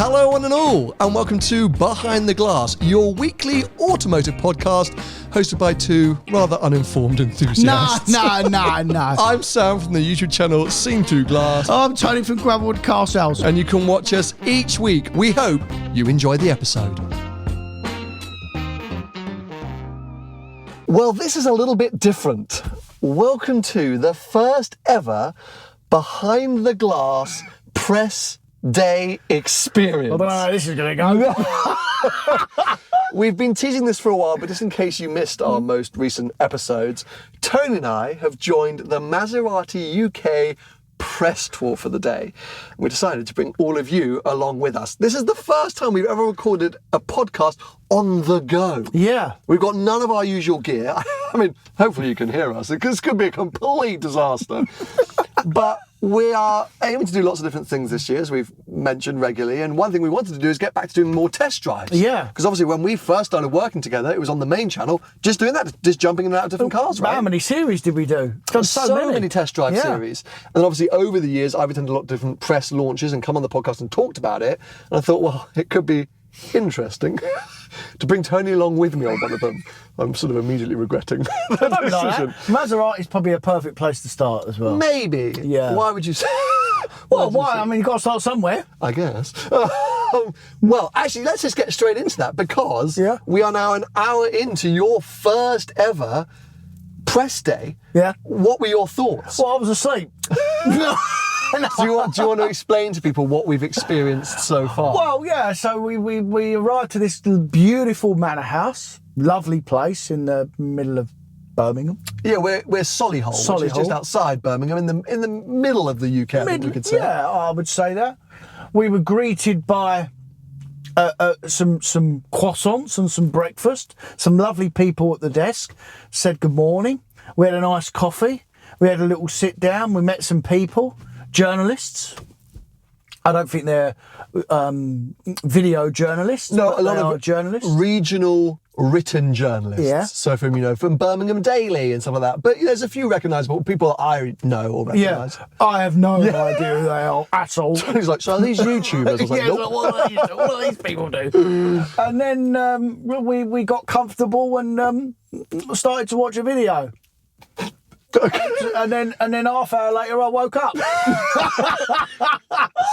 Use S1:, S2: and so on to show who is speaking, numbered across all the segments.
S1: Hello one and all, and welcome to Behind the Glass, your weekly automotive podcast hosted by two rather uninformed enthusiasts.
S2: No.
S1: I'm Sam from the YouTube channel Scene2 Glass.
S2: I'm Tony from Gravelwood Car Sales.
S1: And you can watch us each week. We hope you enjoy the episode. Well, this is a little bit different. Welcome to the first ever Behind the Glass press day experience.
S2: I don't know how this is going to go.
S1: We've been teasing this for a while, but just in case you missed our most recent episodes, Tony and I have joined the Maserati UK press tour for the day. We decided to bring all of you along with us. This is the first time we've ever recorded a podcast on the go.
S2: Yeah.
S1: We've got none of our usual gear. I mean, hopefully you can hear us, because this could be a complete disaster. But we are aiming to do lots of different things this year, as we've mentioned regularly. And one thing we wanted to do is get back to doing more test drives.
S2: Yeah.
S1: Because obviously when we first started working together, it was on the main channel, just doing that, just jumping in and out of different cars, right?
S2: How many series did we do? Done
S1: So many test drive series. And then obviously over the years, I've attended a lot of different press launches and come on the podcast and talked about it. And I thought, well, it could be interesting to bring Tony along with me on one of them. I'm sort of immediately regretting that decision.
S2: Maserati is probably a perfect place to start as well.
S1: Maybe.
S2: Yeah.
S1: Why would you say?
S2: Well, why? I mean, you've got to start somewhere.
S1: I guess. Well, actually, let's just get straight into that, because we are now an hour into your first ever press day.
S2: Yeah.
S1: What were your thoughts?
S2: Well, I was asleep.
S1: Do you want to explain to people what we've experienced so far?
S2: Well, yeah, so we arrived to this beautiful manor house, lovely place in the middle of Birmingham.
S1: Yeah, we're Solihull, which is just outside Birmingham, in the middle of the UK, I think we could say.
S2: Yeah, I would say that. We were greeted by some croissants and some breakfast. Some lovely people at the desk said good morning. We had a nice coffee. We had a little sit down. We met some people, journalists. I don't think they're video journalists.
S1: No, a lot of
S2: journalists.
S1: Regional written journalists.
S2: Yeah.
S1: So from Birmingham Daily and stuff like that. But there's a few recognisable people that I know or recognise.
S2: Yeah, I have no idea who they are at all.
S1: He's like, so are these YouTubers? I was like, nope.
S2: So what do these people do? And then we got comfortable and started to watch a video. and then half hour later I woke up.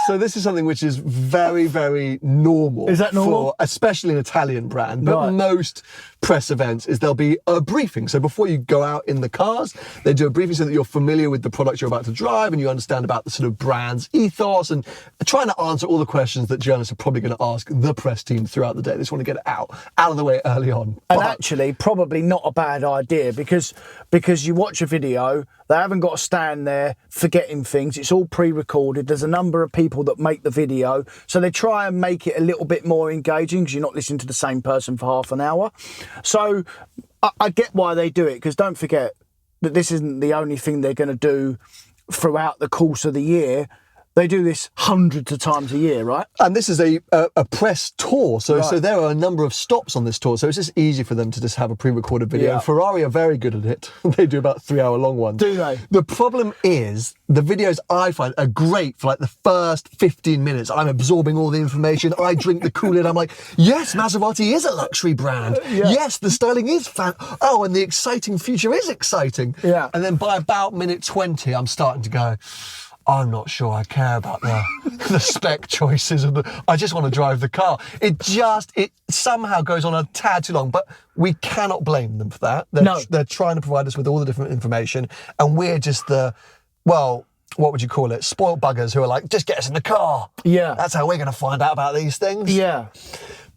S1: So this is something which is very, very normal.
S2: Is that normal?
S1: For especially an Italian brand, but most press events is there'll be a briefing. So before you go out in the cars, they do a briefing so that you're familiar with the product you're about to drive and you understand about the sort of brand's ethos, and trying to answer all the questions that journalists are probably going to ask the press team throughout the day. They just want to get it out of the way early on.
S2: And actually, probably not a bad idea, because you watch a video, they haven't got to stand there forgetting things. It's all pre-recorded. There's a number of people that make the video, so they try and make it a little bit more engaging because you're not listening to the same person for half an hour. So I get why they do it, because don't forget that this isn't the only thing they're going to do throughout the course of the year. They do this hundreds of times a year, right?
S1: And this is a press tour, so there are a number of stops on this tour, so it's just easy for them to just have a pre-recorded video. And Ferrari are very good at it. They do about 3-hour-long ones.
S2: Do they?
S1: The problem is, the videos I find are great for like the first 15 minutes. I'm absorbing all the information. I drink the Kool-Aid. I'm like, yes, Maserati is a luxury brand. Yeah. Yes, the styling is oh, and the exciting future is exciting. Yeah. And then by about minute 20, I'm starting to go, I'm not sure I care about the spec choices. I just want to drive the car. It somehow goes on a tad too long, but we cannot blame them for that. They're trying to provide us with all the different information, and we're just what would you call it? Spoiled buggers who are like, just get us in the car. Yeah. That's how we're going to find out about these things. Yeah.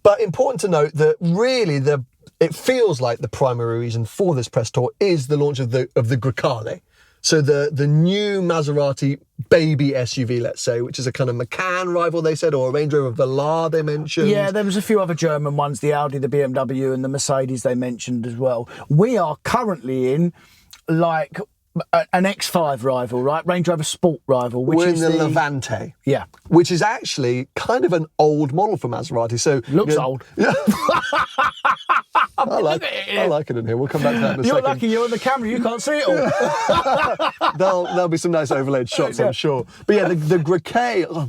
S1: But important to note that really it feels like the primary reason for this press tour is the launch of the Grecale. So the new Maserati baby SUV, let's say, which is a kind of Macan rival, they said, or a Range Rover Velar they mentioned. Yeah,
S2: there was a few other German ones, the Audi, the BMW and the Mercedes they mentioned as well. We are currently in like an X5 rival, right? Range Rover Sport rival.
S1: We're in the Levante.
S2: Yeah.
S1: Which is actually kind of an old model for Maserati. So
S2: looks old.
S1: Yeah. I like it in here. We'll come back to that in a second.
S2: You're lucky you're on the camera, you can't see it all.
S1: There'll be some nice overlaid shots, I'm sure. But yeah, the Grecale...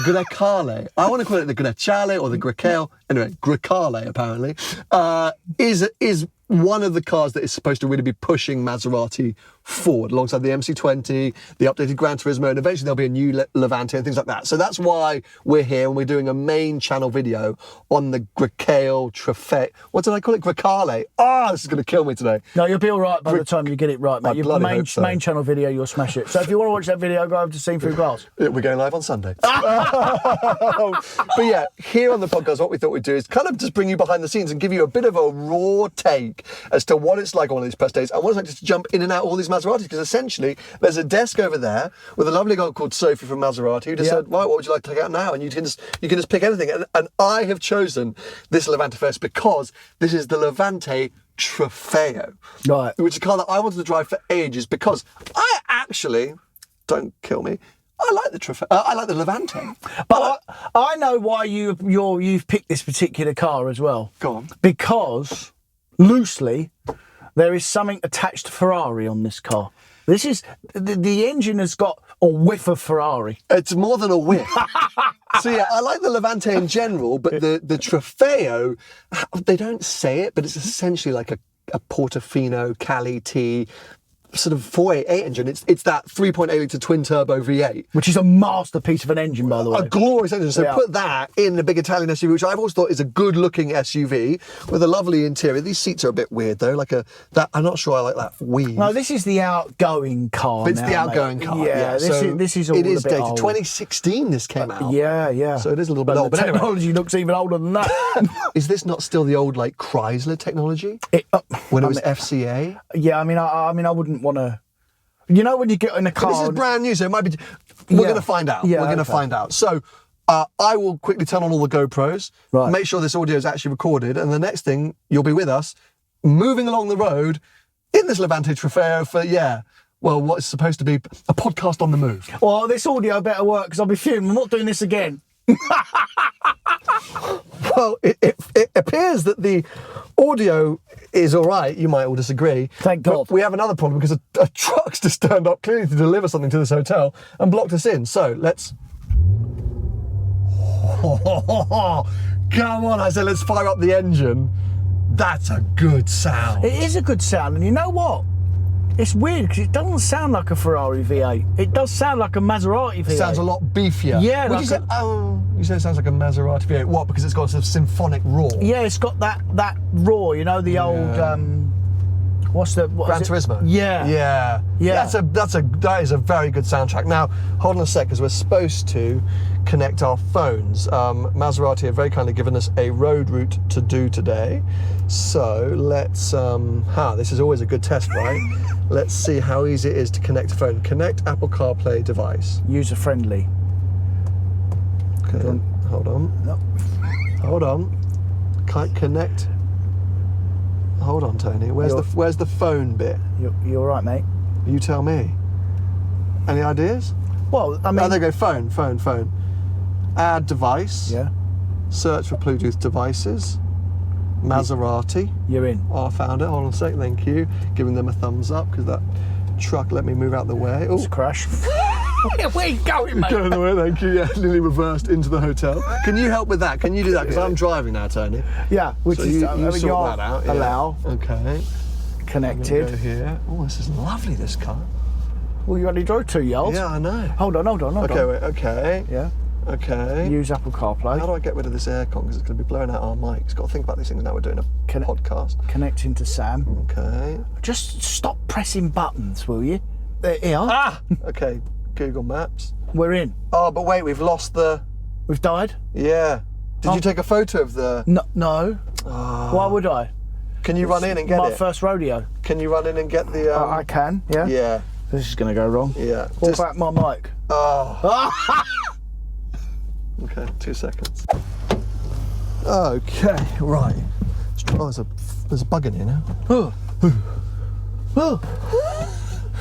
S1: Grecale, I want to call it the Grecale or the Grecale, anyway, Grecale apparently, is one of the cars that is supposed to really be pushing Maserati forward, alongside the MC20, the updated Gran Turismo, and eventually there'll be a new Levante and things like that. So that's why we're here, and we're doing a main channel video on the Grecale Trofeo. What did I call it? Grecale. This is going to kill me today.
S2: No, you'll be all right by the time you get it right, mate. Your main channel video, you'll smash it. So if you want to watch that video, go over to Seen Through Glass.
S1: We're going live on Sunday. But yeah, here on the podcast, what we thought we'd do is kind of just bring you behind the scenes and give you a bit of a raw take as to what it's like on one of these press days and what it's like just to jump in and out all these Maseratis, because essentially there's a desk over there with a lovely girl called Sophie from Maserati who just said, right, what would you like to take out now? And you can just pick anything. And I have chosen this Levante first because this is the Levante Trofeo,
S2: right?
S1: Which is a car that I wanted to drive for ages because I actually, don't kill me, I like the Trofeo. I like the Levante.
S2: But I know why you've picked this particular car as well.
S1: Go on.
S2: Because loosely, there is something attached to Ferrari on this car. This is the engine has got a whiff of Ferrari.
S1: It's more than a whiff. So yeah, I like the Levante in general, but the Trofeo, they don't say it, but it's essentially like a Portofino Cali T sort of 488 engine. It's that 3.8 litre twin turbo V8,
S2: which is a masterpiece of an engine, by the way.
S1: A glorious engine. So put that in a big Italian SUV, which I've always thought is a good looking SUV with a lovely interior. These seats are a bit weird though, I'm not sure I like that weave.
S2: No, this is the outgoing car.
S1: It's the outgoing car. Yeah,
S2: this is all
S1: it is
S2: a bit
S1: dated.
S2: old.
S1: 2016 this came out.
S2: Yeah.
S1: So it is a little bit old.
S2: The
S1: But
S2: technology
S1: anyway,
S2: looks even older than that.
S1: is this not still the old like Chrysler technology when it was FCA?
S2: Yeah, I mean, I wouldn't want to. You know when you get in a car...
S1: But this is brand new, so it might be... We're going to find out.
S2: Yeah,
S1: we're going to find out. So I will quickly turn on all the GoPros, make sure this audio is actually recorded, and the next thing, you'll be with us, moving along the road in this Levante Trofeo for, what is supposed to be a podcast on the move.
S2: Well, this audio better work, because I'll be fuming. I'm not doing this again.
S1: Well, it appears that the audio is all right. You might all disagree.
S2: Thank God.
S1: But we have another problem because a truck's just turned up clearly to deliver something to this hotel and blocked us in. So let's... Come on, I said, let's fire up the engine. That's a good sound.
S2: It is a good sound, and you know what? It's weird because it doesn't sound like a Ferrari V8. It does sound like a Maserati V8.
S1: It sounds a lot beefier.
S2: Yeah.
S1: Would you say, you say it sounds like a Maserati V8. What? Because it's got a sort of symphonic roar.
S2: Yeah, it's got that roar. You know the old
S1: Gran Turismo.
S2: Yeah.
S1: That is a very good soundtrack. Now, hold on a sec, because we're supposed to connect our phones. Maserati have very kindly given us a road route to do today. So let's, this is always a good test, right? Let's see how easy it is to connect a phone. Connect Apple CarPlay device.
S2: User friendly.
S1: Okay, hold on.
S2: No.
S1: Hold on. Can't connect. Hold on, Tony. Where's the phone bit?
S2: You're right, mate.
S1: You tell me. Any ideas?
S2: Well, I mean...
S1: Oh, there you go. Phone. Add device.
S2: Yeah.
S1: Search for Bluetooth devices. Maserati.
S2: You're in.
S1: Oh, I found it. Hold on a sec. Thank you. Giving them a thumbs up because that truck let me move out the way. Oh,
S2: it's a crash. Where are you going, mate?
S1: Going away, thank you. Yeah, nearly reversed into the hotel. Can you help with that? Can you do that? Because I'm driving now, Tony.
S2: Yeah, which
S1: so
S2: is
S1: you sort that out.
S2: Allow.
S1: Yeah. Okay.
S2: Connected.
S1: Go here. Oh, this is lovely. This car.
S2: Well, you only drove 2 yards.
S1: Yeah, I know.
S2: Hold on.
S1: Okay, wait. Okay.
S2: Yeah.
S1: Okay.
S2: Use Apple CarPlay.
S1: How do I get rid of this aircon? Because it's going to be blowing out our mics. Got to think about these things now. We're doing a podcast.
S2: Connecting to Sam.
S1: Okay.
S2: Just stop pressing buttons, will you? Here.
S1: Okay. Google Maps.
S2: We're in.
S1: Oh, but wait, we've lost the...
S2: We've died?
S1: Yeah. Did you take a photo of the...
S2: No.
S1: Oh.
S2: Why would I?
S1: Can you run in and get it?
S2: My first rodeo.
S1: Can you run in and get the...
S2: I can, yeah.
S1: Yeah.
S2: This is going to go wrong.
S1: Yeah.
S2: What about my mic?
S1: Oh. Okay, 2 seconds. Okay, right. Oh, there's a bug in here now.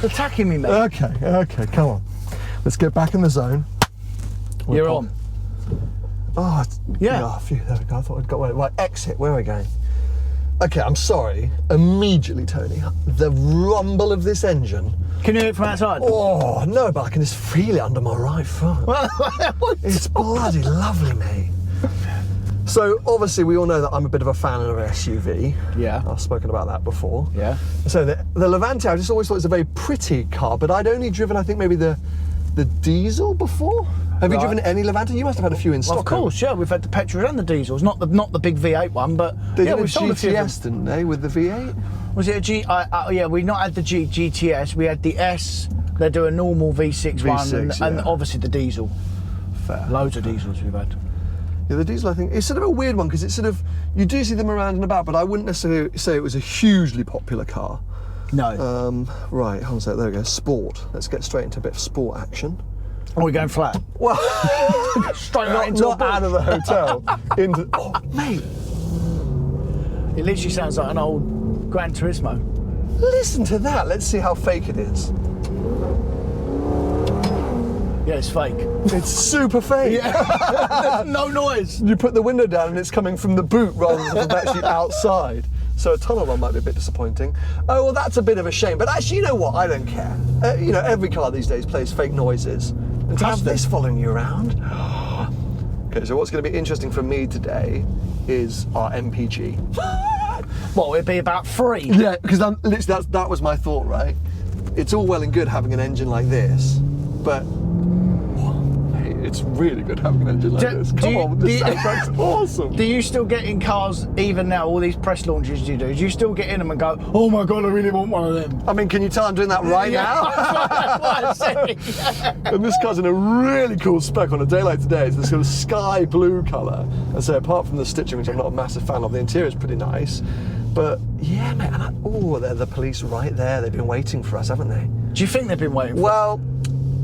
S2: Attacking me, mate.
S1: Okay, come on. Let's get back in the zone.
S2: You're on.
S1: Oh,
S2: yeah.
S1: Oh, phew, there we go. I thought I'd got one. Right, exit. Where are we going? Okay, I'm sorry. Immediately, Tony, the rumble of this engine.
S2: Can you hear it from outside?
S1: Oh, no, but I can just feel it under my right foot. It's bloody lovely, mate. So, obviously, we all know that I'm a bit of a fan of an SUV.
S2: Yeah.
S1: I've spoken about that before.
S2: Yeah.
S1: So, the Levante, I just always thought it was a very pretty car, but I'd only driven, I think, maybe the diesel before. Have you driven any Levante? You must have had a few in stock.
S2: Of course, yeah. We've had the petrol and the diesels. Not the big V8 one, but
S1: They
S2: yeah,
S1: did a
S2: we've sold a few of them.
S1: GTS, didn't they, with the V8?
S2: Was it a G? Yeah, we not had the GTS. We had the S. They do a normal V6 one, and
S1: yeah.
S2: obviously the diesel.
S1: Fair.
S2: Loads of diesels we've had.
S1: Yeah, the diesel, I think, it's sort of a weird one because it's sort of, you do see them around and about, but I wouldn't necessarily say it was a hugely popular car.
S2: No.
S1: Right, hold on a sec, there we go, sport. Let's get straight into a bit of sport action.
S2: Are we going flat?
S1: Well,
S2: Straight right into
S1: not out of the hotel, into, oh, mate.
S2: It literally sounds like an old Gran Turismo.
S1: Listen to that, let's see how fake it is.
S2: Yeah, it's fake.
S1: It's super fake.
S2: Yeah. No noise.
S1: You put the window down and it's coming from the boot rather than from actually outside. So a tunnel run might be a bit disappointing. Oh, well, that's a bit of a shame. But actually, you know what? I don't care. You know, every car these days plays fake noises. And to have this following you around. Okay, so what's going to be interesting for me today is our MPG.
S2: What, it'd be about 3?
S1: Yeah, because literally that was my thought, right? It's all well and good having an engine like this, but it's really good having an engine like this. Come on, this soundtrack's awesome.
S2: Do you still get in cars, even now, all these press launches you do you still get in them and go, oh my God, I really want one of them?
S1: I mean, can you tell I'm doing that right now?
S2: That's what I'm saying.
S1: And this car's in a really cool spec on a day like today. It's this sort of sky blue colour. And so apart from the stitching, which I'm not a massive fan of, the interior's pretty nice. But yeah, mate, oh, they're the police right there. They've been waiting for us, haven't they?
S2: Do you think they've been waiting for
S1: Well,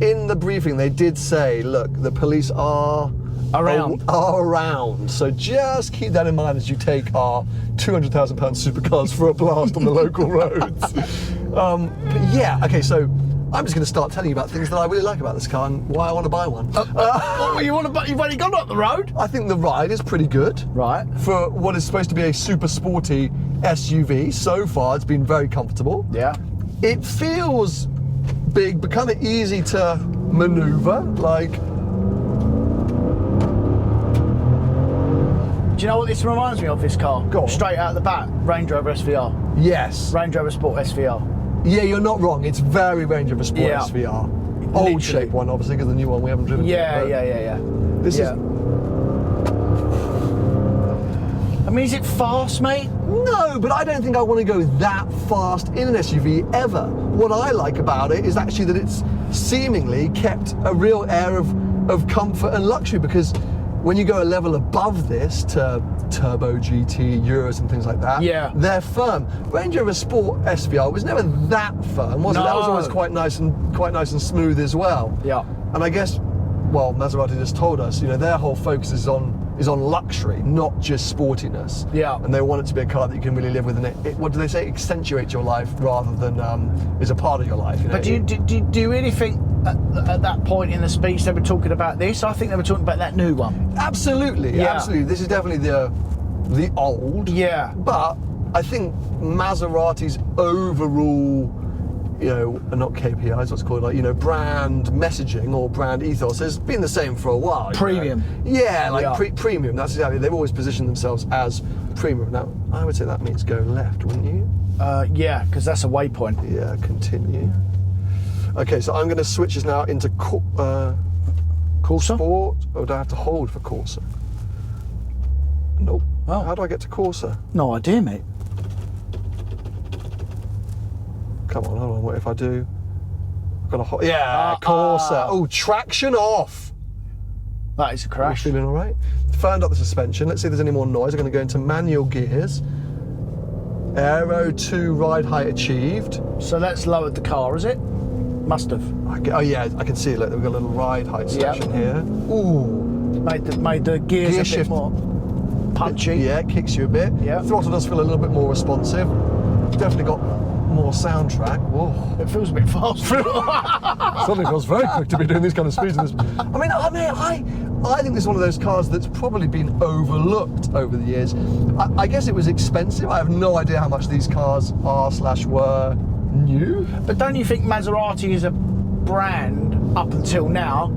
S1: in the briefing, they did say, look, the police are around. So just keep that in mind as you take our £200,000 supercars for a blast on the local roads. But yeah, okay, so I'm just going to start telling you about things that I really like about this car and why I want to buy one.
S2: You've only gone up the road?
S1: I think the ride is pretty good.
S2: Right.
S1: For what is supposed to be a super sporty SUV, so far it's been very comfortable.
S2: Yeah.
S1: It feels big, but kind of easy to maneuver. Like,
S2: do you know what this reminds me of, this car?
S1: Go on.
S2: Straight out of the bat, Range Rover SVR.
S1: yes.
S2: Range Rover Sport SVR.
S1: Yeah, you're not wrong. It's very Range Rover Sport
S2: Yeah.
S1: SVR. Old
S2: Literally.
S1: shape one, obviously, because the new one we haven't driven.
S2: Yeah.
S1: This is.
S2: I mean, is it fast, mate?
S1: No, but I don't think I want to go that fast in an SUV ever. What I like about it is actually that it's seemingly kept a real air of comfort and luxury, because when you go a level above this to Turbo GT, Euros and things like that,
S2: yeah,
S1: they're firm. Range Rover Sport SVR was never that firm, was it? That was always quite nice and smooth as well.
S2: Yeah.
S1: And I guess, well, Maserati just told us, you know, their whole focus is on luxury, not just sportiness.
S2: Yeah.
S1: And they want it to be a car that you can really live with, and it what do they say? Accentuate your life rather than is a part of your life. You know?
S2: But do you really think at that point in the speech they were talking about this? I think they were talking about that new one.
S1: Absolutely,
S2: Yeah.
S1: absolutely. This is definitely the old.
S2: Yeah.
S1: But I think Maserati's overall, you know, not KPIs, what's called, like, you know, brand messaging or brand ethos has been the same for a while.
S2: Premium.
S1: Yeah, like
S2: Yeah.
S1: Premium. That's exactly. They've always positioned themselves as premium. Now, I would say that means go left, wouldn't you?
S2: Yeah, because that's a waypoint.
S1: Yeah, continue. Okay, so I'm going to switch us now into
S2: Corsa?
S1: Sport. Or do I have to hold for Corsa? Nope.
S2: Oh.
S1: How do I get to Corsa?
S2: No idea, mate.
S1: Come on, hold on. What if I do? I've got to hold. Yeah, Corsa. Oh, traction off.
S2: That is a
S1: Are you
S2: crash.
S1: feeling all right? Found out the suspension. Let's see if there's any more noise. I'm going to go into manual gears. Aero 2 ride height achieved.
S2: So that's lowered the car, is it? Must have.
S1: Oh yeah, I can see it. Look, we've got a little ride height section here. Ooh.
S2: Made the gears
S1: Gear
S2: a
S1: shift.
S2: bit more punchy.
S1: Yeah, it kicks you a bit.
S2: Yeah.
S1: Throttle does feel a little bit more responsive. Definitely got more soundtrack. Whoa.
S2: It feels a bit fast.
S1: Suddenly feels very quick to be doing these kind of speeds. I mean, I think this is one of those cars that's probably been overlooked over the years. I guess it was expensive. I have no idea how much these cars are/were new.
S2: But don't you think Maserati as a brand, up until now,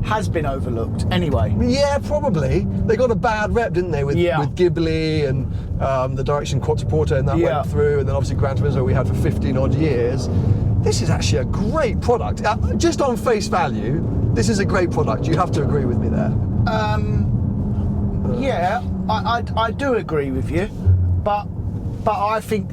S2: has been overlooked anyway?
S1: Yeah, probably. They got a bad rep, didn't they, with Ghibli and the Direction Quattroporte, and that went through, and then obviously Gran Turismo we had for 15 odd years. This is actually a great product. Just on face value, this is a great product. You have to agree with me there.
S2: Yeah, I do agree with you, but I think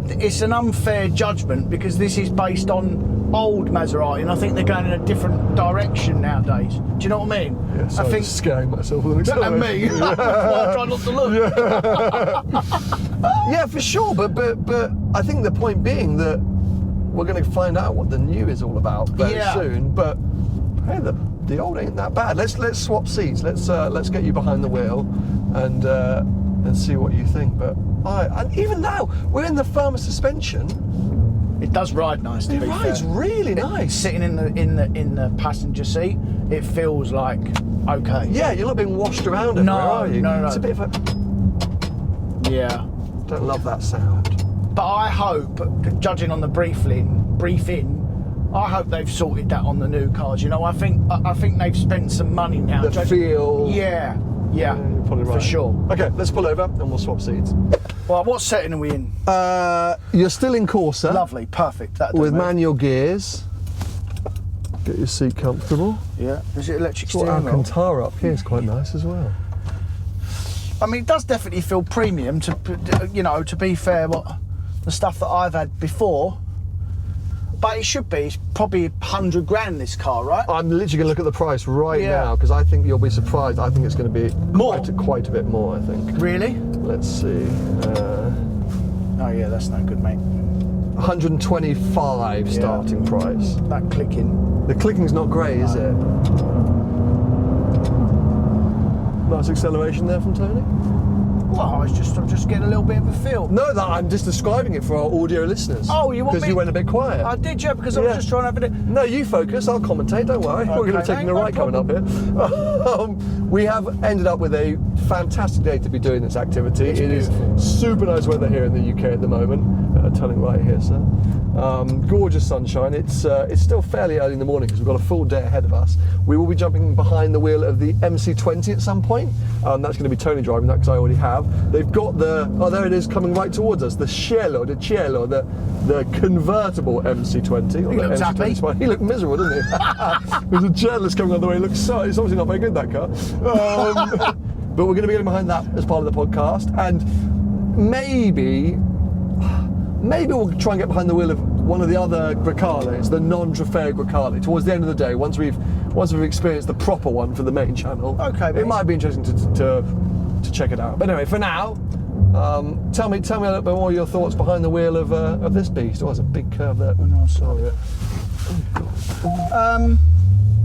S2: it's an unfair judgment because this is based on old Maserati, and I think they're going in a different direction nowadays. Do you know what I mean?
S1: Yeah, so
S2: I think
S1: scaring myself with an
S2: and me. That's why I try not to look.
S1: Yeah, for sure. But I think the point being that we're going to find out what the new is all about very soon. But hey, the old ain't that bad. Let's swap seats. Let's get you behind the wheel and see what you think. But and even now we're in the firmer suspension.
S2: It does ride nice.
S1: It rides really nice.
S2: Sitting in the passenger seat, it feels like okay.
S1: Yeah, you're not being washed around everywhere, are you?
S2: No.
S1: It's a bit of a.
S2: Yeah.
S1: Don't love that sound.
S2: But I hope, judging on the briefing, I hope they've sorted that on the new cars. You know, I think they've spent some money now.
S1: The feel.
S2: Yeah, you're
S1: probably right.
S2: For sure.
S1: Okay, let's pull over and we'll swap seats.
S2: Well, what setting are we in?
S1: You're still in Corsa.
S2: Lovely, perfect.
S1: With manual gears. Get your seat comfortable.
S2: Yeah. Is it electric
S1: So
S2: steering wheel?
S1: Alcantara up here is quite nice as well.
S2: I mean, it does definitely feel premium. To be fair, the stuff that I've had before. But it should be. It's probably 100 grand, this car, right?
S1: I'm literally going to look at the price right now because I think you'll be surprised. I think it's going to be
S2: more.
S1: Quite a bit more, I think.
S2: Really?
S1: Let's see.
S2: Oh yeah, that's no good, mate.
S1: 125 starting price.
S2: That clicking.
S1: The clicking's not great, is it? Nice acceleration there from Tony.
S2: Well, I'm just getting a little bit of a feel.
S1: No, I'm just describing it for our audio listeners.
S2: Oh, you want me?
S1: Because you went a bit quiet.
S2: I did, yeah, because I was just trying to have a...
S1: No, you focus, I'll commentate, don't worry.
S2: Okay,
S1: We're going to take the right coming up here. We have ended up with a fantastic day to be doing this activity. It is super nice weather here in the UK at the moment. Turning right here, sir. Gorgeous sunshine. It's still fairly early in the morning because we've got a full day ahead of us. We will be jumping behind the wheel of the MC20 at some point. That's going to be Tony driving that because I already have. They've got there it is coming right towards us, the Cielo, the convertible MC20.
S2: He looks happy.
S1: He looked miserable, didn't he? There's a journalist coming on the way. It's obviously not very good, that car. But we're going to be getting behind that as part of the podcast, and maybe we'll try and get behind the wheel of one of the other Grecales, the non-Trofeo Grecale, towards the end of the day, once we've experienced the proper one for the main channel.
S2: Okay, mate.
S1: It might be interesting to check it out. But anyway, for now, tell me a little bit more of your thoughts behind the wheel of this beast. Oh, there's a big curve there.
S2: Oh, no, sorry.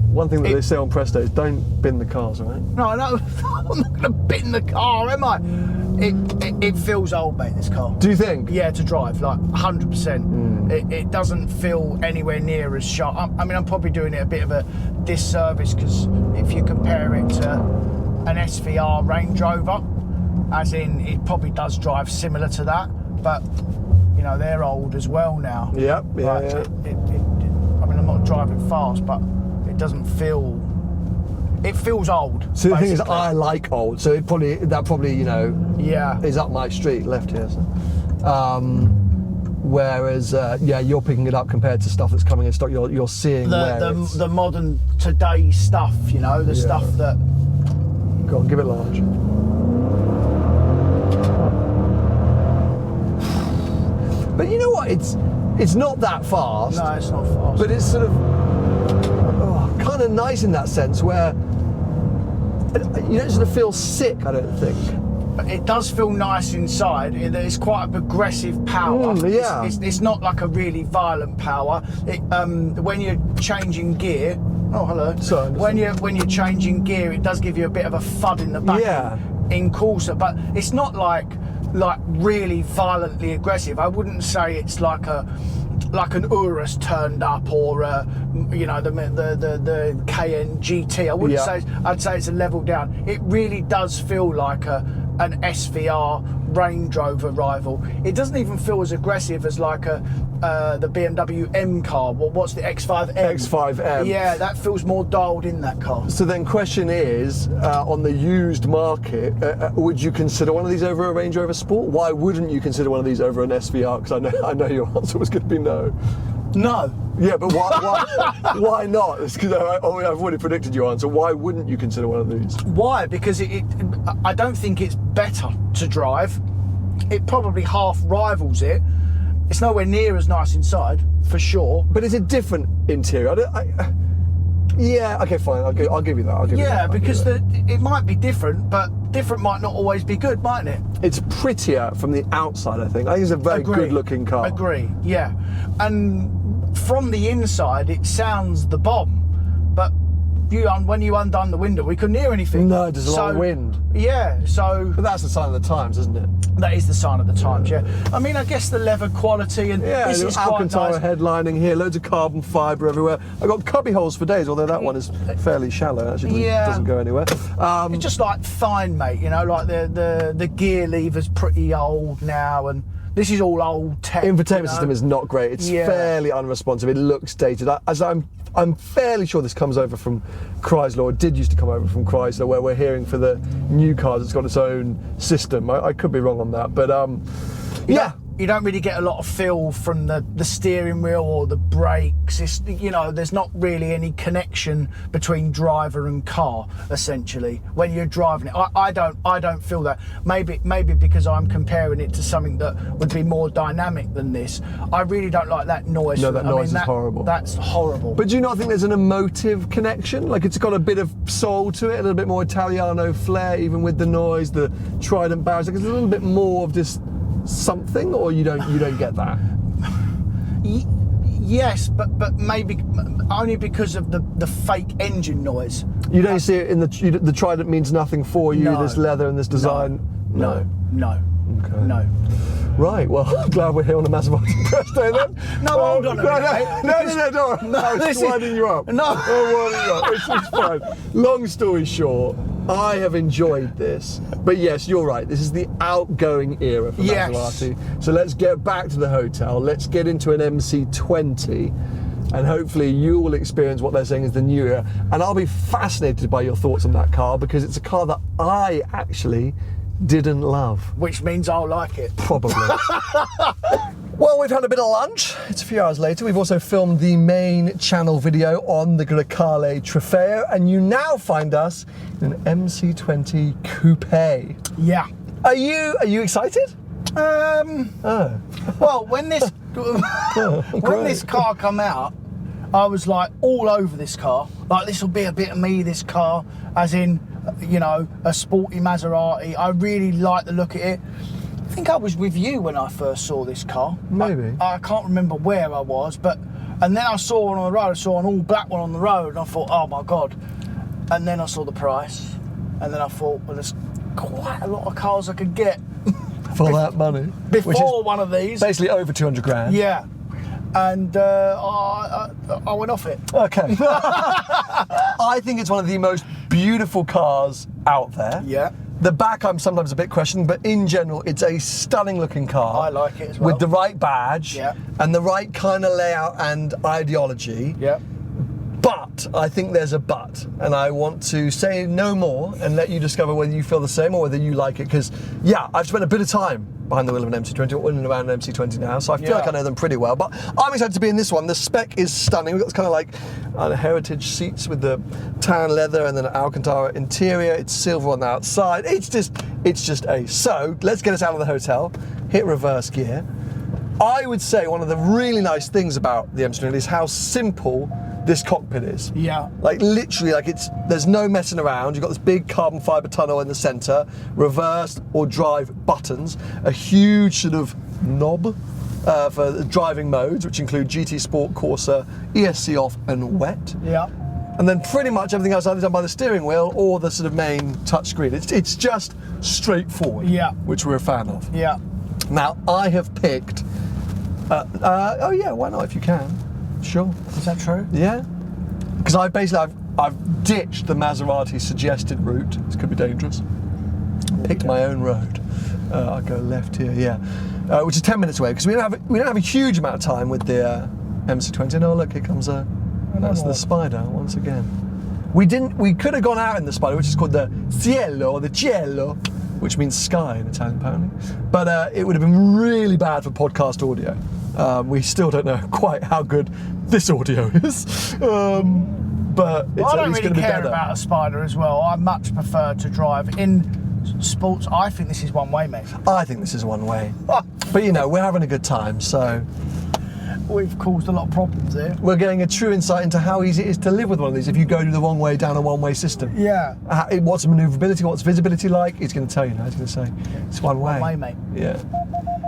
S1: One thing that they say on press day is don't bin the cars, right?
S2: No, I'm not going to bin the car, am I? It feels old, mate, this car.
S1: Do you think?
S2: Yeah, to drive, like 100%. It doesn't feel anywhere near as sharp. I mean, I'm probably doing it a bit of a disservice because if you compare it to an SVR Range Rover, as in it probably does drive similar to that, but you know, they're old as well now.
S1: Yeah.
S2: I mean, I'm not driving fast, but it doesn't feel... It feels old.
S1: So the thing is, I like old, so that probably you know is up my street, left here. So. Whereas you're picking it up compared to stuff that's coming in stock. You're seeing
S2: the modern today stuff, you know, the stuff that.
S1: Go on, give it large. But you know what? It's not that fast.
S2: No, it's not fast.
S1: But it's sort of kind of nice in that sense, where you don't sort of feel sick, I don't think.
S2: It does feel nice inside. It's quite a progressive power. It's not like a really violent power. When you're changing gear. Oh, hello.
S1: Sorry,
S2: when you're changing gear, it does give you a bit of a thud in the back in Corsa, but it's not like really violently aggressive. I wouldn't say it's like a like an Urus turned up, or you know, the KN GT. I wouldn't say. I'd say it's a level down. It really does feel like an SVR Range Rover rival. It doesn't even feel as aggressive as like the BMW M car. What's the X5M?
S1: X5M.
S2: Yeah, that feels more dialed in, that car.
S1: So then question is, on the used market, would you consider one of these over a Range Rover Sport? Why wouldn't you consider one of these over an SVR? Because I know your answer was going to be no.
S2: No.
S1: Yeah, but why not? It's because I've already predicted your answer. Why wouldn't you consider one of these?
S2: Why? Because I don't think it's better to drive. It probably half rivals it. It's nowhere near as nice inside, for sure.
S1: But it's a different interior. Yeah, okay, fine. I'll give you that.
S2: Yeah, because it might be different, but different might not always be good, mightn't it?
S1: It's prettier from the outside, I think. I think it's a very good-looking car.
S2: Agree, yeah. And from the inside, it sounds the bomb, but when you undone the window, we couldn't hear anything.
S1: No, there's a lot of wind.
S2: Yeah, so...
S1: But that's the sign of the times, isn't it?
S2: That is the sign of the times, yeah. I mean, I guess the leather quality and this is quite
S1: Alcantara
S2: nice.
S1: headlining here, loads of carbon fibre everywhere. I've got cubby holes for days, although that one is fairly shallow, actually. Doesn't go anywhere.
S2: It's just like fine, mate, you know, like the gear lever's pretty old now, and this is all old tech.
S1: Infotainment system is not great. It's fairly unresponsive. It looks dated. I'm fairly sure this comes over from Chrysler, or did used to come over from Chrysler, where we're hearing for the new cars it's got its own system. I could be wrong on that, but yeah.
S2: You don't really get a lot of feel from the steering wheel or the brakes. It's, you know, there's not really any connection between driver and car, essentially, when you're driving it. I don't feel that. Maybe because I'm comparing it to something that would be more dynamic than this. I really don't like that noise.
S1: No, that noise is horrible.
S2: That's horrible.
S1: But do you not think there's an emotive connection? Like, it's got a bit of soul to it, a little bit more Italiano flair, even with the noise, the Trident barrels. Like, it's a little bit more of just something, or you don't get that?
S2: Yes, but maybe only because of the fake engine noise.
S1: You don't see it in the Trident means nothing for you. This leather and this design.
S2: No.
S1: Okay.
S2: No.
S1: Right, well, I'm glad we're here on the Maserati press day then.
S2: No, hold on a minute,
S1: No, don't worry. I was winding you up.
S2: No.
S1: I'm winding you up. It's fine. Long story short, I have enjoyed this. But yes, you're right. This is the outgoing era for Maserati. So let's get back to the hotel. Let's get into an MC20. And hopefully you will experience what they're saying is the new era. And I'll be fascinated by your thoughts on that car, because it's a car that I actually didn't love.
S2: Which means I'll like it.
S1: Probably. Well, we've had a bit of lunch. It's a few hours later. We've also filmed the main channel video on the Grecale Trofeo, and you now find us in an MC20 Coupe.
S2: Yeah.
S1: Are you excited?
S2: Well, when this when this car come out, I was like all over this car. Like, this will be a bit of me, this car, as in, you know, a sporty Maserati. I really like the look at it. I think I was with you when I first saw this car.
S1: Maybe.
S2: I can't remember where I was, and then I saw one on the road. I saw an all black one on the road, and I thought, oh my God. And then I saw the price, and then I thought, well, there's quite a lot of cars I could get
S1: for that money.
S2: Before one of these.
S1: Basically over 200 grand.
S2: Yeah. And I went off it.
S1: Okay. I think it's one of the most beautiful cars out there.
S2: Yeah.
S1: The back I'm sometimes a bit questioning, but in general it's a stunning looking car.
S2: I like it as well.
S1: With the right badge,
S2: yeah,
S1: and the right kind of layout and ideology.
S2: Yeah.
S1: But I think there's a but, and I want to say no more and let you discover whether you feel the same or whether you like it, because yeah, I've spent a bit of time behind the wheel of an MC20, in and around an MC20 now, so I feel like I know them pretty well. But I'm excited to be in this one. The spec is stunning. We've got this kind of like heritage seats with the tan leather and then an Alcantara interior. It's silver on the outside. It's just ace. So let's get us out of the hotel, hit reverse gear. I would say one of the really nice things about the MC20 is how simple this cockpit is.
S2: Yeah.
S1: Like literally, like there's no messing around. You've got this big carbon fibre tunnel in the centre, reverse or drive buttons, a huge sort of knob for the driving modes, which include GT Sport, Corsa, ESC off and wet.
S2: Yeah.
S1: And then pretty much everything else either done by the steering wheel or the sort of main touchscreen. It's just straightforward.
S2: Yeah.
S1: Which we're a fan of.
S2: Yeah.
S1: Now, I have picked Oh yeah, why not if you can? Sure.
S2: Is that true?
S1: Yeah. Because I've ditched the Maserati suggested route. This could be dangerous. Picked my own road. I'll go left here. Yeah, which is 10 minutes away because we don't have a huge amount of time with the MC20. And oh look, here comes that's the Spider once again. We could have gone out in the Spider, which is called the Cielo or the Cielo, which means sky in Italian apparently. But it would have been really bad for podcast audio. We still don't know quite how good this audio is. But it's
S2: I
S1: at
S2: don't
S1: least
S2: really
S1: going to be
S2: care
S1: better.
S2: about a Spider as well. I much prefer to drive in sports. I think this is one way, mate.
S1: I think this is one way. But you know, we're having a good time, so
S2: We've caused a lot of problems here.
S1: we're getting a true insight into how easy it is to live with one of these if you go the wrong way down a one-way system.
S2: Yeah.
S1: What's manoeuvrability, what's visibility like? He's going to tell you now. He's going to say, it's one way.
S2: One way, mate.
S1: Yeah.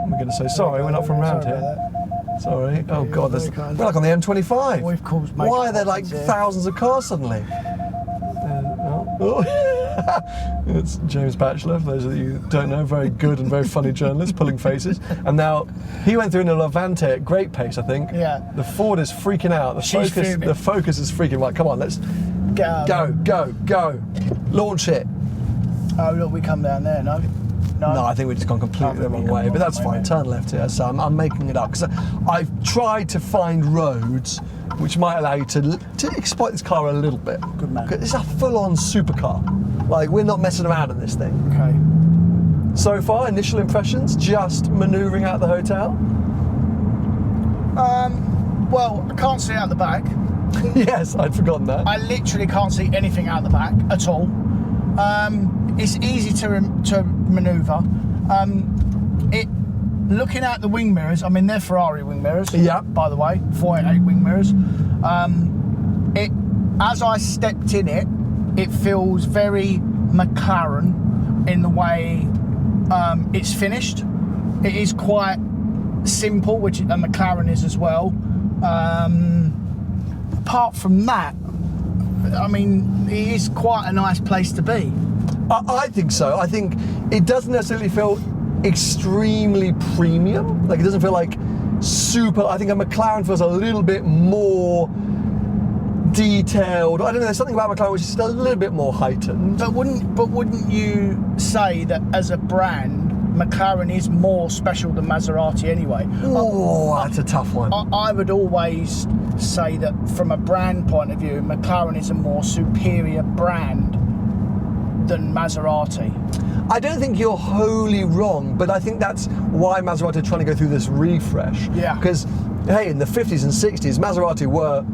S1: We're going to say, sorry, we're not from around
S2: Sorry
S1: here.
S2: about that.
S1: Sorry. Oh God,
S2: very kind.
S1: we're like on the M25.
S2: We've caused major
S1: Why are there like
S2: problems here.
S1: thousands of cars suddenly? It's James Batchelor, for those of you who don't know, very good and very funny journalist, pulling faces. And now he went through in a Levante at great pace, I think.
S2: Yeah.
S1: The Ford is freaking out.
S2: She's fuming.
S1: The Focus is freaking. Right, come on, let's go. Launch it.
S2: Oh look, we come down there. No.
S1: No, I think we've just gone completely the wrong way, but that's fine. Turn left here. So I'm making it up because I've tried to find roads which might allow you to exploit this car a little bit.
S2: Good man.
S1: 'Cause it's a full-on supercar. Like, we're not messing around in this thing.
S2: Okay.
S1: So far, initial impressions, just manoeuvring out the hotel.
S2: Well, I can't see out the back.
S1: Yes, I'd forgotten that.
S2: I literally can't see anything out the back at all. It's easy to manoeuvre. Looking out the wing mirrors, I mean they're Ferrari wing mirrors.
S1: Yeah.
S2: By the way, 488 wing mirrors. As I stepped in it, it feels very McLaren in the way it's finished. It is quite simple, which a McLaren is as well. Apart from that, I mean, it is quite a nice place to be.
S1: I think so. I think it doesn't necessarily feel extremely premium. Like, it doesn't feel like super. I think a McLaren feels a little bit more detailed. I don't know. There's something about McLaren which is just a little bit more heightened.
S2: But wouldn't you say that as a brand, McLaren is more special than Maserati anyway?
S1: Oh, that's a tough one.
S2: I would always say that from a brand point of view, McLaren is a more superior brand than Maserati.
S1: I don't think you're wholly wrong, but I think that's why Maserati are trying to go through this refresh.
S2: Yeah.
S1: Because, hey, in the 50s and 60s, Maserati were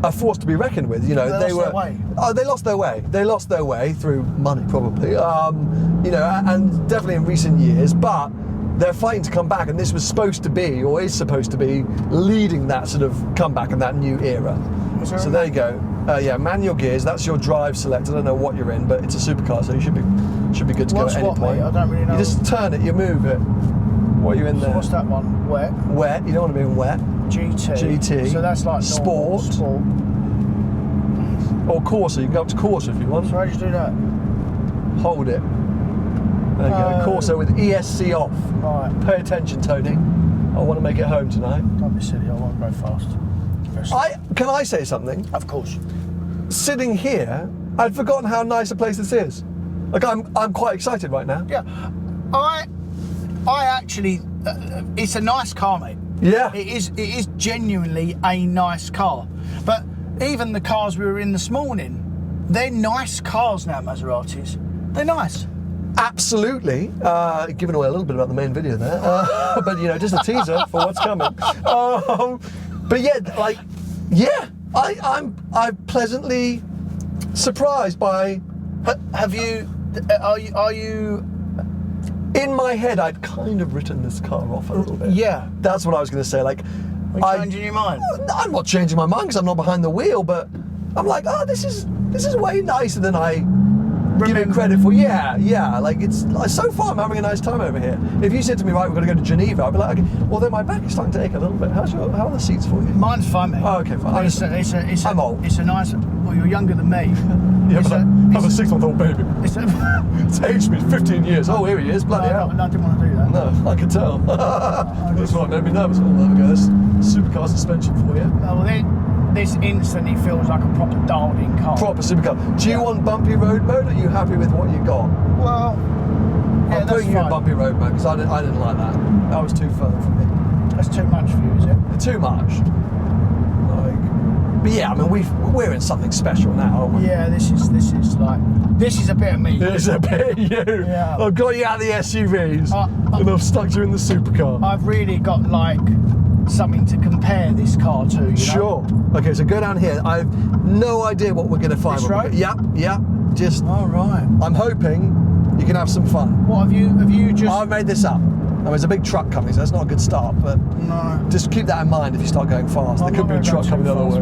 S1: a force to be reckoned with. You know,
S2: They lost their way.
S1: Oh, they lost their way. They lost their way through money, probably. You know, and definitely in recent years, but they're fighting to come back, and this was supposed to be, or is supposed to be, leading that sort of comeback and that new era. So there you go. Yeah, manual gears. That's your drive select. I don't know what you're in, but it's a supercar, so you should be good to go at any point.
S2: Mate? I don't really know.
S1: You just turn it, you move it. What are you in there?
S2: So what's that one? Wet.
S1: Wet. You don't want to be in wet.
S2: GT. So that's like normal
S1: Sport. Or Corsa. You can go up to Corsa if you want.
S2: So how do you do that?
S1: Hold it. There you go. Corsa with ESC off.
S2: Right.
S1: Pay attention, Tony. I want to make it home tonight.
S2: Don't be silly. I won't go fast.
S1: Can I say something?
S2: Of course.
S1: Sitting here, I'd forgotten how nice a place this is. Like, I'm quite excited right now.
S2: Yeah. I actually, it's a nice car, mate.
S1: Yeah.
S2: It is genuinely a nice car. But even the cars we were in this morning, they're nice cars now, Maseratis. They're nice.
S1: Absolutely. Giving away a little bit about the main video there. But, you know, just a teaser for what's coming. But yeah, like, yeah, I'm pleasantly surprised by.
S2: Are you?
S1: In my head, I'd kind of written this car off a little bit.
S2: Yeah.
S1: That's what I was going to say. Like,
S2: Are you changing your mind?
S1: I'm not changing my mind because I'm not behind the wheel, but I'm like, oh, this is way nicer than I give it credit for. Yeah. Like it's like, so far I'm having a nice time over here. If you said to me, right, we're going to go to Geneva, I'd be like, okay. Although my back is starting to ache a little bit. How are the seats for you?
S2: Mine's fine, mate.
S1: Oh, okay, fine. I'm old.
S2: It's a nice. Well, you're younger than me.
S1: Yeah, but I'm a 6-month-old baby.
S2: It's
S1: aged me 15 years. Oh, here he is. Bloody hell.
S2: No, I didn't want to do that.
S1: No, I can tell. That's what made me nervous. Oh, there we go. That's supercar suspension for you.
S2: Well, this instantly feels like a proper dialed-in car.
S1: Proper supercar. Do you want bumpy road mode, or are you happy with what you got?
S2: Well, yeah,
S1: I'm putting you in bumpy road mode because I didn't like that. That was too firm for me.
S2: That's too much for you, is it?
S1: Too much. But yeah, I mean we're in something special now, aren't we?
S2: Yeah, this is a bit of me.
S1: It's a bit of you.
S2: Yeah.
S1: I've got you out of the SUVs and I've stuck you in the supercar.
S2: I've really got like something to compare this car to. You know?
S1: Sure. Okay, so go down here. I've no idea what we're going to find.
S2: This road?
S1: Yep. Just.
S2: All right.
S1: I'm hoping you can have some fun.
S2: What have you just?
S1: I've made this up. There's a big truck coming, so that's not a good start, but
S2: no.
S1: Just keep that in mind if you start going fast. There could be a truck coming the other way.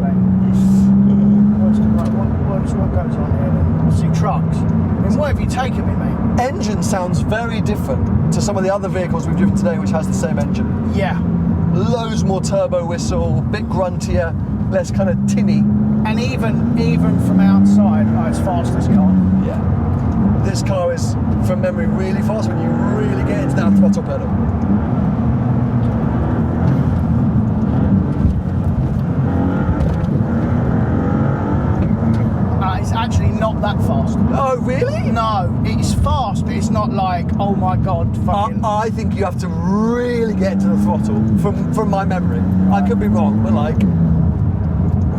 S2: What goes on here then? I see trucks. I mean, what have you taken me, mate?
S1: Engine sounds very different to some of the other vehicles we've driven today, which has the same engine.
S2: Yeah.
S1: Loads more turbo whistle, bit gruntier, less kind of tinny.
S2: And even from outside, it's fast, this car.
S1: Yeah. This car is, from memory, really fast when you really get into that throttle pedal.
S2: It's actually not that fast.
S1: Oh, really?
S2: No, it's fast, but it's not like, oh my god, fucking.
S1: I think you have to really get to the throttle, from my memory. I could be wrong, but like,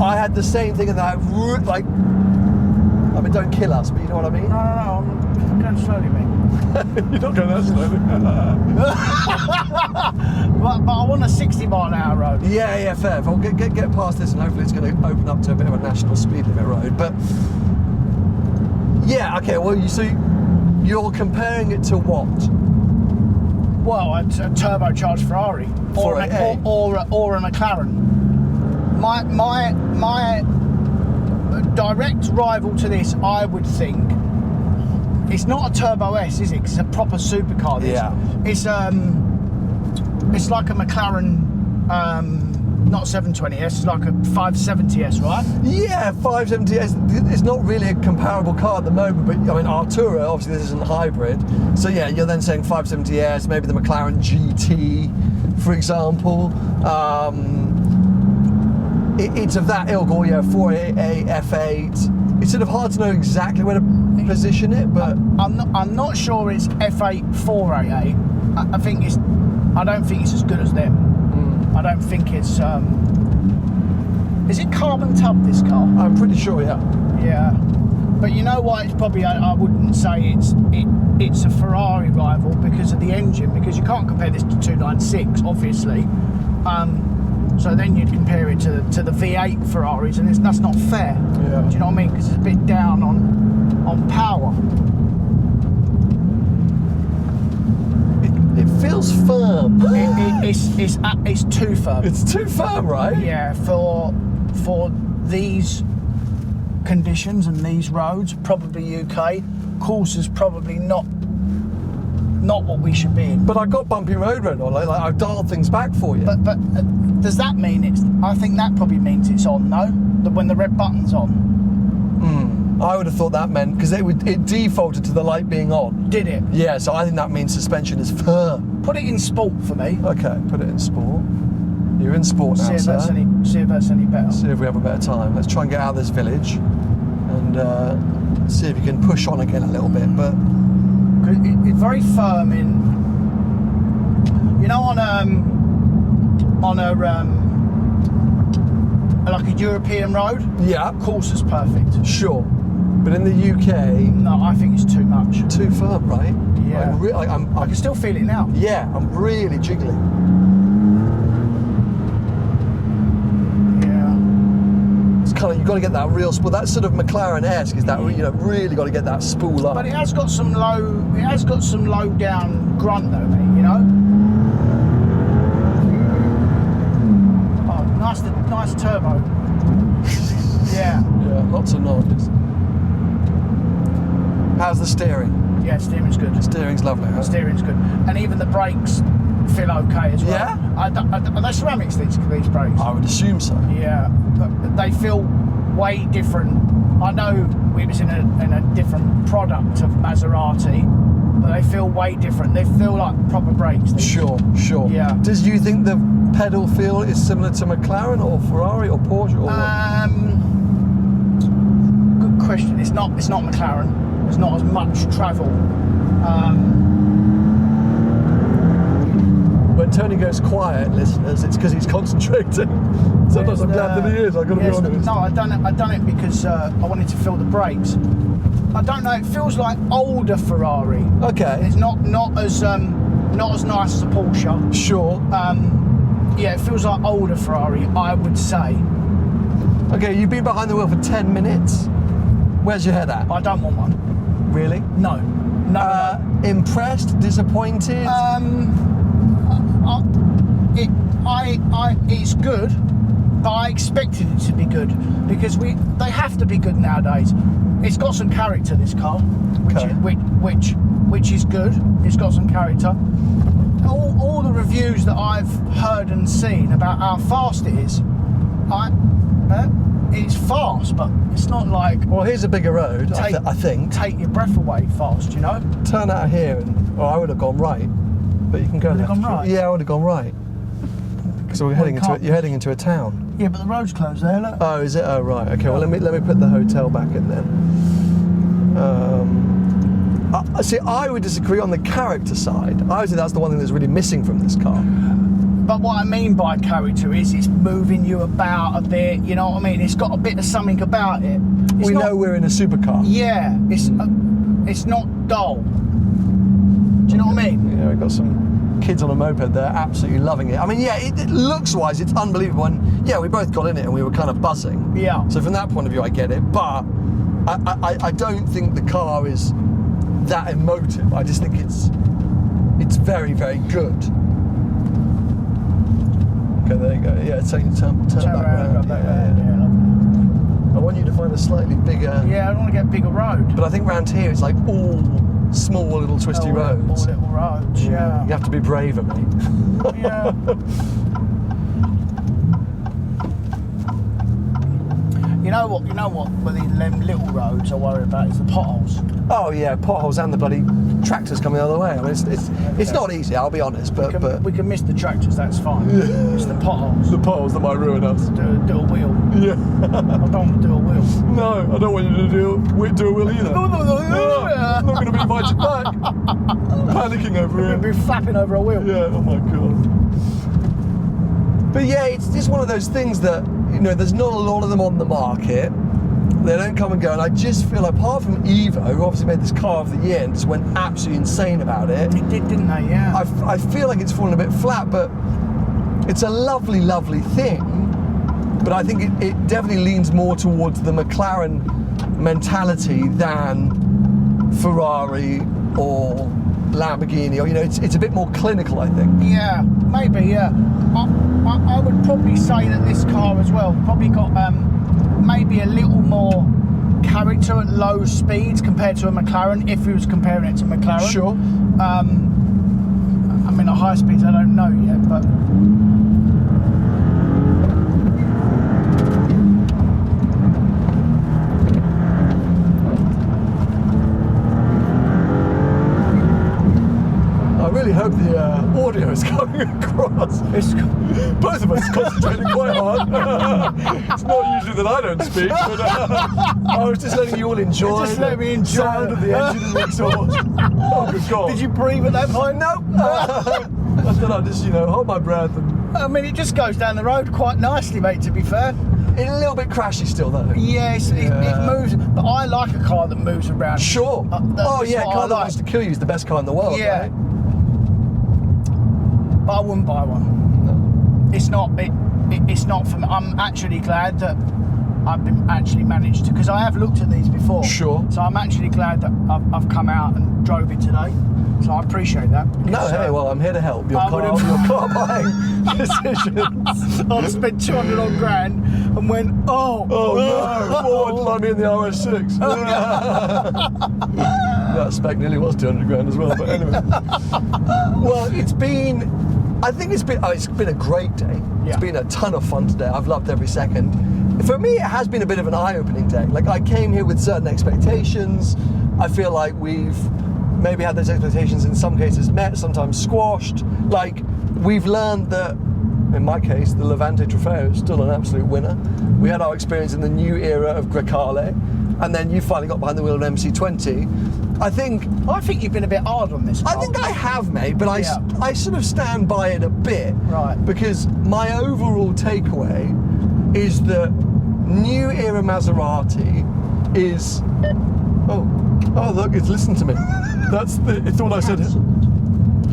S1: I had the same thing, and that like, I mean, don't kill us, but you know what I mean?
S2: No, I'm going slowly, mate.
S1: You're not going that slowly.
S2: but I want a 60-mile-an-hour road.
S1: Yeah, fair. I'll get past this, and hopefully it's going to open up to a bit of a national speed limit road. But yeah, okay. Well, you're comparing it to what?
S2: Well, a turbocharged Ferrari or a McLaren. My direct rival to this, I would think. It's not a Turbo S, is it? 'Cause it's a proper supercar. This.
S1: Yeah.
S2: It's like a McLaren, not 720S. It's like a 570S, right?
S1: Yeah, 570S. It's not really a comparable car at the moment, but I mean, Artura, obviously this isn't hybrid. So yeah, you're then saying 570S, maybe the McLaren GT, for example. It's of that ilk, or yeah, 488, F8. It's sort of hard to know exactly where to position it, but
S2: I'm not sure it's F8 488. I don't think it's as good as them. I don't think it's. Is it carbon tub, this car?
S1: I'm pretty sure, yeah.
S2: Yeah, but you know what? It's probably, I wouldn't say it's a Ferrari rival because of the engine, because you can't compare this to 296, obviously. So then you'd compare it to the V8 Ferraris, and that's not fair.
S1: Yeah.
S2: Do you know what I mean? Because it's a bit down on power.
S1: It feels firm.
S2: It's too firm.
S1: It's too firm, right?
S2: Yeah, for these conditions and these roads, probably UK. Corsa's probably not what we should be in.
S1: But I got bumpy road on. Like I've dialed things back for you.
S2: But does that mean it's? I think that probably means it's on, no? When the red button's on.
S1: I would have thought that meant because it defaulted to the light being on.
S2: Did it?
S1: Yeah, so I think that means suspension is firm.
S2: Put it in sport for me.
S1: Okay, put it in sport. You're in sport now,
S2: See if that's any better.
S1: See if we have a better time. Let's try and get out of this village and see if you can push on again a little bit. But
S2: it's very firm in. You know, on a like a European road.
S1: yeah,
S2: Corsa's perfect.
S1: sure. But in the UK,
S2: No, I think it's too much.
S1: too firm, right?
S2: Yeah.
S1: I
S2: I can still feel it now.
S1: Yeah, I'm really jiggly.
S2: Yeah.
S1: It's kind of, you've got to get that real spool. That sort of McLaren-esque is that, really got to get that spool up.
S2: But it has got some low down grunt though, mate, you know? Oh, nice turbo. Yeah.
S1: Yeah, lots of noise. How's the steering?
S2: Yeah, steering's good.
S1: Steering's lovely, huh?
S2: Steering's good, and even the brakes feel okay as well.
S1: Yeah?
S2: Are they ceramics, these brakes?
S1: I would assume so.
S2: Yeah, but they feel way different. I know we was in a different product of Maserati, but they feel way different. They feel like proper brakes.
S1: Sure.
S2: Yeah.
S1: Does you think the pedal feel is similar to McLaren or Ferrari or Porsche or what?
S2: Good question. It's not McLaren. There's not as much travel.
S1: When Tony goes quiet, listeners, it's because he's concentrating. Sometimes I'm glad that he is, I've got to be honest.
S2: No, I've done it because I wanted to feel the brakes. I don't know, it feels like older Ferrari.
S1: Okay.
S2: It's not as nice as a Porsche.
S1: Sure.
S2: Yeah, it feels like older Ferrari, I would say.
S1: Okay, you've been behind the wheel for 10 minutes. Where's your head at?
S2: I don't want one.
S1: Really?
S2: No.
S1: Impressed? Disappointed?
S2: It's good, but I expected it to be good because they have to be good nowadays. It's got some character, this car, which is good. It's got some character. All the reviews that I've heard and seen about how fast it is, it's fast, but it's not like.
S1: Well, here's a bigger road. I think.
S2: Take your breath away fast, you know.
S1: Turn out of here, and I would have gone right, but you can go left.
S2: Gone right?
S1: Yeah, I would have gone right. So you're heading into a town.
S2: Yeah, but the road's closed there. Look.
S1: Oh, is it? Oh, right. Okay. Well, let me put the hotel back in then. See, I would disagree on the character side. I would say that's the one thing that's really missing from this car.
S2: But what I mean by character is it's moving you about a bit. You know what I mean? It's got a bit of something about it.
S1: We know we're in a supercar.
S2: Yeah, it's not dull. Do you know what I mean?
S1: Yeah, we've got some kids on a moped. They're absolutely loving it. I mean, yeah, it looks wise, it's unbelievable. And yeah, we both got in it and we were kind of buzzing.
S2: Yeah.
S1: So from that point of view, I get it. But I don't think the car is that emotive. I just think it's very, very good. Okay, there you go. Yeah, turn back around.
S2: Yeah.
S1: I want you to find a slightly bigger.
S2: Yeah, I want to get a bigger road.
S1: But I think round here it's like all small little twisty roads.
S2: All little roads, yeah.
S1: You have to be braver, mate.
S2: Yeah. You know what? With these little roads, I worry about is the potholes.
S1: Oh yeah, potholes and the bloody tractors coming the other way. I mean, it's not easy. I'll be honest, but
S2: we can miss the tractors. That's fine.
S1: Yeah.
S2: It's the potholes.
S1: The potholes that might ruin us.
S2: Do a wheel.
S1: Yeah.
S2: I don't want to do a wheel.
S1: No, I don't want you to do a wheel either.
S2: No.
S1: I'm not going to be invited back. Panicking over
S2: We're
S1: here.
S2: going to be flapping over a wheel.
S1: Yeah. Oh my god. But yeah, it's just one of those things that, you know, there's not a lot of them on the market. They don't come and go, and I just feel, apart from Evo, who obviously made this car of the year and just went absolutely insane about it.
S2: It did, didn't they? Yeah.
S1: I feel like it's fallen a bit flat, but it's a lovely, lovely thing. But I think it definitely leans more towards the McLaren mentality than Ferrari or Lamborghini, or, you know, it's a bit more clinical, I think.
S2: Yeah, maybe, yeah. I would probably say that this car as well probably got maybe a little more character at low speeds compared to a McLaren, if he was comparing it to McLaren.
S1: Sure.
S2: I mean, at high speeds I don't know yet, but
S1: I really hope the audio is coming across. Both of us concentrating quite hard. It's not usually that I don't speak, but I was just letting you all enjoy the sound of the engine and the exhaust. Oh, good God.
S2: Did you breathe at that point?
S1: Nope. I thought I'd just, hold my breath. And
S2: I mean, it just goes down the road quite nicely, mate, to be fair.
S1: it's a little bit crashy still, though.
S2: Yes, it moves, but I like a car that moves around.
S1: Sure. Oh, yeah, a car that wants to kill you is the best car in the world,
S2: yeah.
S1: right?
S2: But I wouldn't buy one. No. It's not for me. I'm actually glad that I've been actually managed to, because I have looked at these before.
S1: Sure.
S2: So I'm actually glad that I've come out and drove it today. So I appreciate that.
S1: No, hey, well, I'm here to help your car buying decisions.
S2: I've spent 200 odd grand and went, oh
S1: no, oh, let me in the RS6. That spec nearly was 200 grand as well, but anyway. Well, it's been a great day.
S2: Yeah.
S1: It's been a ton of fun today. I've loved every second. For me, it has been a bit of an eye-opening day. Like, I came here with certain expectations. I feel like we've maybe had those expectations in some cases met, sometimes squashed. Like, we've learned that, in my case, the Levante Trofeo is still an absolute winner. We had our experience in the new era of Grecale, and then you finally got behind the wheel of an MC20. I think
S2: you've been a bit hard on this car.
S1: I think I have, mate, but I sort of stand by it a bit.
S2: Right.
S1: Because my overall takeaway is that new era Maserati is... Oh, look, it's listened to me. It's all I said.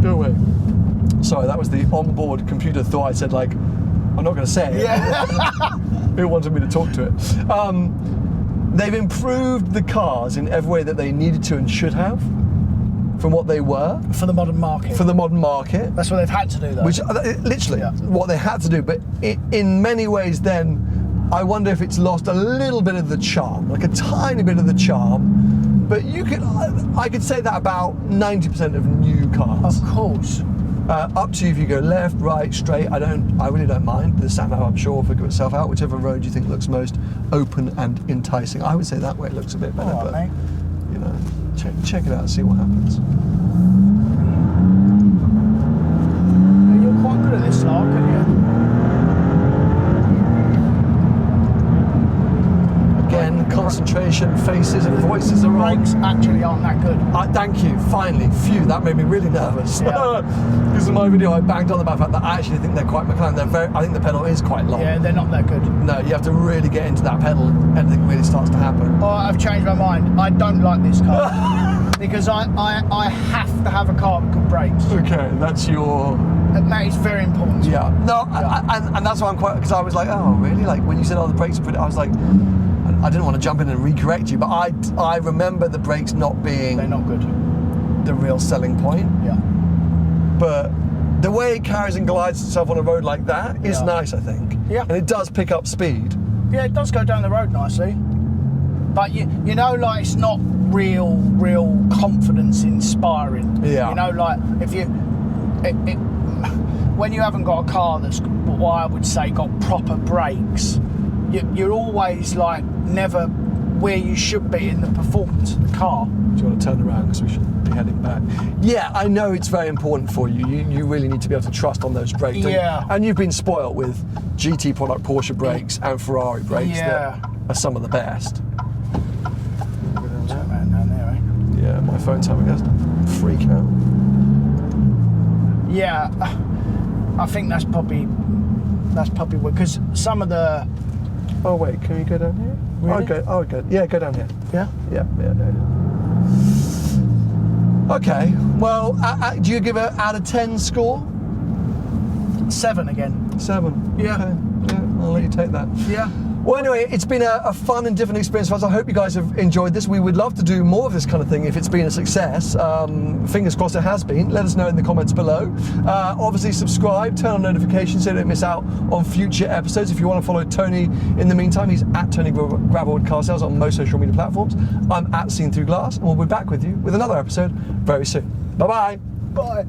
S1: Go away. Sorry, that was the onboard computer thought I said, like, I'm not going to say it.
S2: Yeah.
S1: It wanted me to talk to it. They've improved the cars in every way that they needed to and should have from what they were.
S2: For the modern market.
S1: For the modern market.
S2: That's what they've had to do, though.
S1: Which, literally, what they had to do. But in many ways then, I wonder if it's lost a little bit of the charm, like a tiny bit of the charm. But I could say that about 90% of new cars.
S2: Of course.
S1: Up to you if you go left, right, straight. I really don't mind. The sat nav, I'm sure, will figure itself out. Whichever road you think looks most open and enticing. I would say that way it looks a bit better.
S2: All right,
S1: but
S2: mate.
S1: you know, check it out and see what happens.
S2: You're quite good at this, Lark, aren't you?
S1: Again, concentration, faces and voices are on.
S2: Brakes actually aren't that good.
S1: Thank you, finally. Phew, that made me really nervous.
S2: Yeah.
S1: Because in my video I banged on about the fact that I actually think they're quite McLaren. I think the pedal is quite long.
S2: Yeah, they're not that good.
S1: No, you have to really get into that pedal and anything really starts to happen.
S2: Oh, I've changed my mind. I don't like this car. Because I have to have a car with good brakes.
S1: Okay, that's your...
S2: And that is very important.
S1: Yeah. No, and that's why I'm quite... Because I was like, oh, really? Like, when you said, the brakes are pretty... I was like... I didn't want to jump in and recorrect you, but I remember the brakes not being...
S2: They're not good.
S1: The real selling point.
S2: Yeah.
S1: But the way it carries and glides itself on a road like that is nice, I think.
S2: Yeah.
S1: And it does pick up speed.
S2: Yeah, it does go down the road nicely. But you know, like, it's not real confidence inspiring.
S1: Yeah.
S2: You know, like, if you... when you haven't got a car that's, what I would say, got proper brakes, you're always, like, never where you should be in the performance of the car.
S1: Do you want to turn around because we should be heading back? Yeah, I know it's very important for you. You really need to be able to trust on those brakes.
S2: Yeah.
S1: And you've been spoilt with GT product Porsche brakes and Ferrari brakes that are some of the best.
S2: Turn around down there, eh?
S1: Yeah, my phone's having a freak out.
S2: Yeah, I think that's probably because some of the...
S1: Oh wait, can we go down here?
S2: Really?
S1: Go down here.
S2: Yeah?
S1: Yeah. Okay, well, do you give it out of 10 score?
S2: 7 again.
S1: 7.
S2: Yeah.
S1: Okay. Yeah, I'll let you take that.
S2: Yeah.
S1: Well, anyway, it's been a fun and different experience for us. I hope you guys have enjoyed this. We would love to do more of this kind of thing if it's been a success. Fingers crossed it has been. Let us know in the comments below. Obviously, subscribe, turn on notifications so you don't miss out on future episodes. If you want to follow Tony in the meantime, he's at Tony Gravelwood Car Sales on most social media platforms. I'm at Seen Through Glass, and we'll be back with you with another episode very soon. Bye-bye.
S2: Bye.